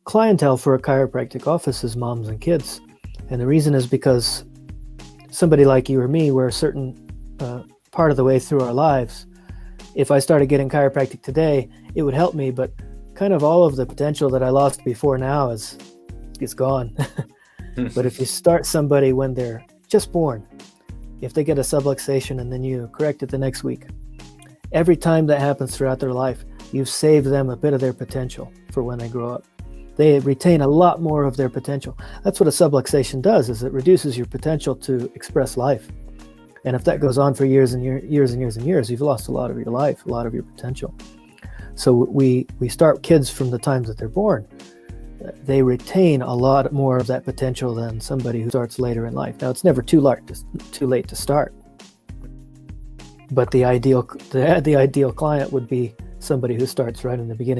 clientele for a chiropractic office is moms and kids. And the reason is because somebody like you or me, we're a certain part of the way through our lives. If I started getting chiropractic today, it would help me, but kind of all of the potential that I lost before now is gone. But if you start somebody when they're just born, if they get a subluxation and then you correct it the next week, every time that happens throughout their life, you've saved them a bit of their potential for when they grow up. They retain a lot more of their potential. That's what a subluxation does, is it reduces your potential to express life. And if that goes on for years and years and years and years, you've lost a lot of your life, a lot of your potential. So we start kids from the times that they're born. They retain a lot more of that potential than somebody who starts later in life. Now, it's never too late to start. But the ideal client would be somebody who starts right in the beginning.